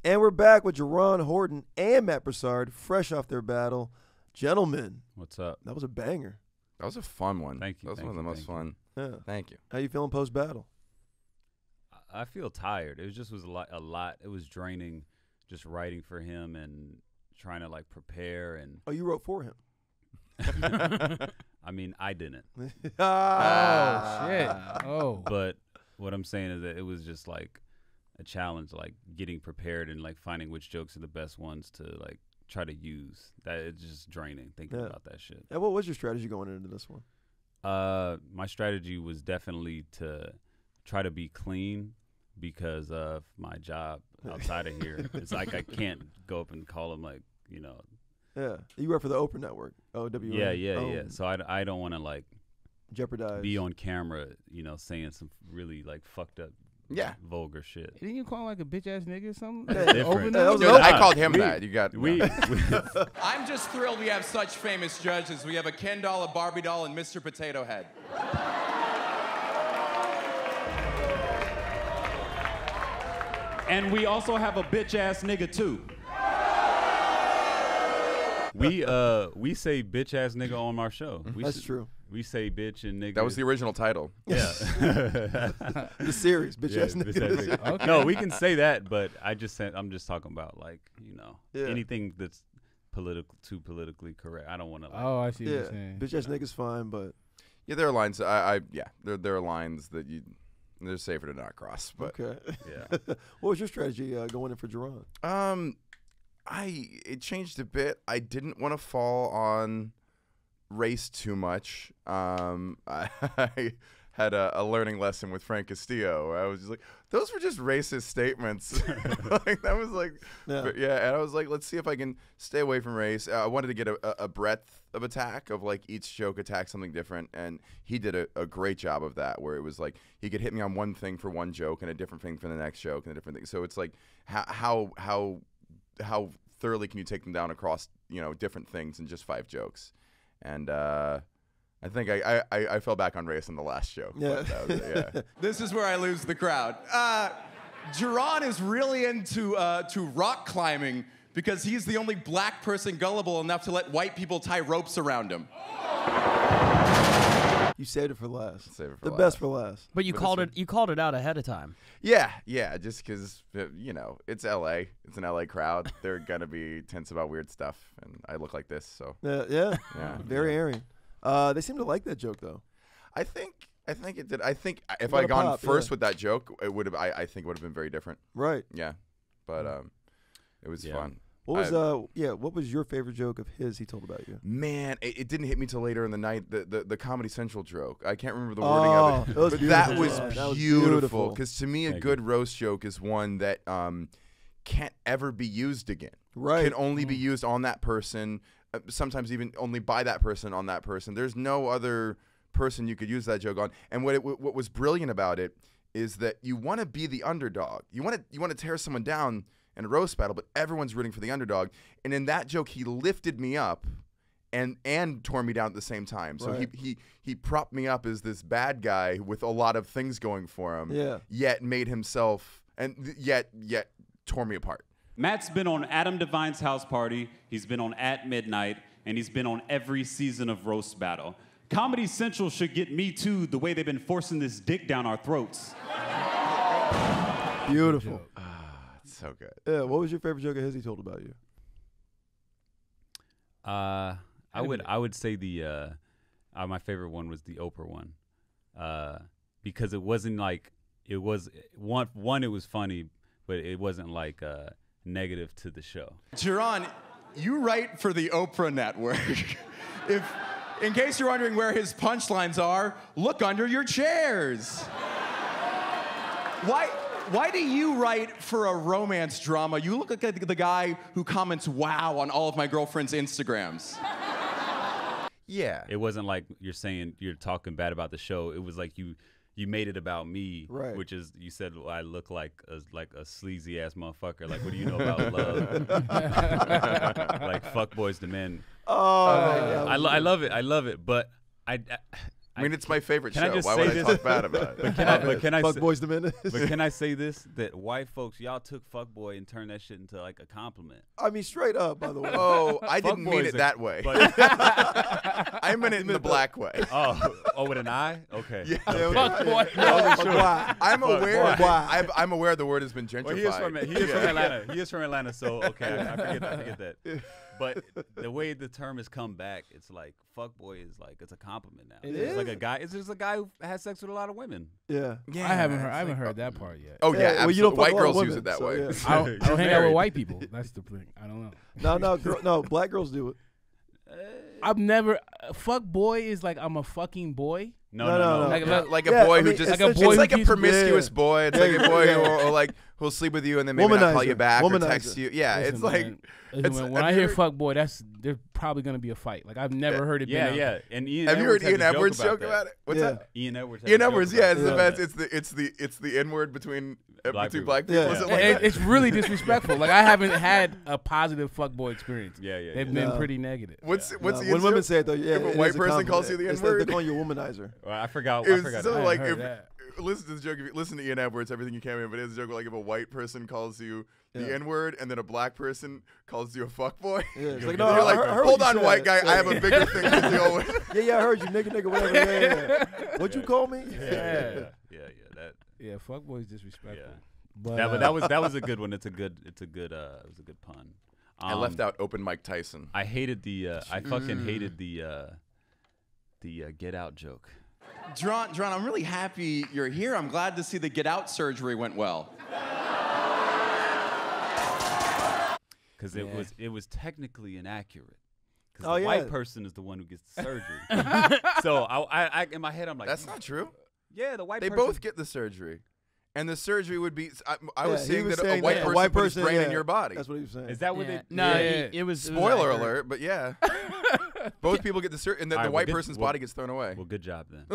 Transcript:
And we're back with Jerron Horton and Matt Broussard, fresh off their battle. Gentlemen, what's up? That was a banger. That was a fun one. Thank you. That was one of the most fun. Yeah. Thank you. How you feeling post-battle? I feel tired. It was a lot. It was draining just writing for him and trying to, like, prepare. And Oh, you wrote for him? I mean, I didn't. Oh, shit. Oh. But what I'm saying is that it was just, like, a challenge, like, getting prepared and, like, finding which jokes are the best ones to, like, try to use. That it's just draining thinking about that shit. And what was your strategy going into this one? My strategy was definitely to try to be clean because of my job outside of here. It's like I can't go up and call him, like, you know. Yeah, you work for the Oprah Network. OWN. Yeah. So I don't want to, like, jeopardize, be on camera, you know, saying some really, like, fucked up, vulgar shit. Didn't you call him like a bitch ass nigga or something? Different. I called him that. You got I'm just thrilled we have such famous judges. We have a Ken doll, a Barbie doll, and Mr. Potato Head. And we also have a bitch ass nigga too. We say bitch ass nigga on our show. That's true. We say bitch and nigga. That was the original title. Yeah. The series, bitch ass nigga. Okay. No, we can say that, but I'm just talking about, like, you know, Yeah. anything that's too politically correct. I don't want to. Like, Oh, I see what you're saying. Bitch ass nigga's fine, but yeah, there are lines. There are lines that they're safer to not cross. But okay. Yeah. What was your strategy going in for Jerron? It changed a bit. I didn't want to fall on race too much. I had a learning lesson with Frank Castillo where I was just like, those were just racist statements. Like, that was like, yeah. And I was like, let's see if I can stay away from race. I wanted to get a breadth of attack of, like, each joke attack something different, and he did a great job of that, where it was like he could hit me on one thing for one joke and a different thing for the next joke and a different thing. So it's like how thoroughly can you take them down across, you know, different things in just 5 jokes. And I think I fell back on race in the last show. Yeah. Yeah. This is where I lose the crowd. Jerron is really into to rock climbing because he's the only black person gullible enough to let white people tie ropes around him. You saved it for last. Save it for the last. best for last. But you called it out ahead of time. Yeah, just because, you know, it's L.A. It's an L.A. crowd. They're going to be tense about weird stuff, and I look like this, so. Yeah. Very airing. They seem to like that joke, though. I think it did. I think if What I a gone pop, first yeah. with that joke, it would have. I think it would have been very different. Right. Yeah, but it was fun. What was your favorite joke of his he told about you? Man, it didn't hit me till later in the night. The Comedy Central joke. I can't remember the wording of it. But that was beautiful. Because to me, a good roast joke is one that can't ever be used again. Right. Can only be used on that person. Sometimes even only by that person on that person. There's no other person you could use that joke on. And what was brilliant about it is that you want to be the underdog. You want to tear someone down in a roast battle, but everyone's rooting for the underdog. And in that joke, he lifted me up and tore me down at the same time. So he propped me up as this bad guy with a lot of things going for him. Yeah. Yet made himself and yet tore me apart. Matt's been on Adam Devine's House Party, he's been on At Midnight, and he's been on every season of Roast Battle. Comedy Central should get Me Too the way they've been forcing this dick down our throats. Beautiful. It's so good. Yeah. What was your favorite joke of his he told about you? I would say my favorite one was the Oprah one, because it wasn't like it was one. It was funny, but it wasn't like negative to the show. Jerron, you write for the Oprah Network. In case you're wondering where his punchlines are, look under your chairs. Why do you write for a romance drama? You look like the guy who comments "wow" on all of my girlfriend's Instagrams. Yeah. It wasn't like you're talking bad about the show. It was like you made it about me, right? Which is, you said, well, I look like a sleazy ass motherfucker. Like, what do you know about love? Like, fuck boys to men. Oh, I love it. But I I mean, it's my favorite Can I show. just Why say would I this? talk bad about it? But can I Fuck say, boys the minute. but can I say this? That white folks, y'all took fuckboy and turned that shit into like a compliment. I mean, straight up, by the way. Oh, I didn't mean Fuckboys it are- that way. But, I meant it in the black way. oh, with an I? Okay. Yeah. Okay. Fuck boy. Fuck boy. I'm aware. boy. I'm aware the word has been gentrified. Well, he is from Atlanta. He is from Atlanta, so okay, I forget that. But the way the term has come back, it's like fuckboy is like it's a compliment now. It It's is? like a guy. It's just a guy who has sex with a lot of women. Yeah. Yeah, I haven't it's heard like- that part yet. Oh yeah, Yeah, well, you don't absolutely. fuck a White lot of girls use women, it that so, way. yeah. I don't hang out with married. white people. That's the thing. I don't know. No, black girls do it. I've never fuck boy is like I'm a fucking boy. No. Like a Yeah, boy I who mean, just like a it's boy like who a keeps- promiscuous Yeah. boy. It's Yeah, like a boy yeah. who like who'll sleep with you and then maybe not call you Womanizer. back or Womanizer. text you. Yeah, Listen, it's like man, it's- listen, when have I you hear heard- fuck boy, there's probably gonna be a fight. Like I've never heard it. Yeah, been yeah. And Ian have you heard Edwards has Ian a joke Edwards joke that. about it? What's Yeah. that? Ian Edwards. has Ian a joke Edwards, about yeah, it. it's the Yeah. best. It's the N word between Black black people. Yeah. Is it like that? It's really disrespectful. Like I haven't had a positive fuck boy experience. Yeah. They've been No. pretty negative. What's No, Ian's when women joke? say it though, yeah, If a it white is person compliment. calls you the It's N-word? they're calling you a womanizer. Well, I forgot. It I was forgot. so that. like heard if that. listen to this joke. If you listen to Ian Edwards, everything you can, but it's a joke like if a white person calls you the Yeah. N word and then a black person calls you a fuckboy. Yeah, it's like, You're no, You're I like, heard hold what you on, white said. guy, I have a bigger thing to deal with. Yeah, I heard you, nigga, whatever. Yeah. What you call me? Yeah. That. Yeah, fuck boy is disrespectful. Yeah. But, But that was a good one. It was a good pun. I left out open Mike Tyson. I hated the. I fucking hated the Get Out joke. Jerron, I'm really happy you're here. I'm glad to see the get out surgery went well. Because it was technically inaccurate. Because Oh, the yeah. white person is the one who gets the surgery. So I in my head I'm like, That's not true. yeah, the white They person. both get the surgery. And the surgery would be, I was Yeah, he saying was that a saying white that person put his brain in your body. That's what he was saying. Is that what Yeah. they? No, Yeah. it was. Spoiler accurate. alert, but yeah. Both people get the surgery, and then All the right, white well, person's well- body gets thrown away. Well, good job then.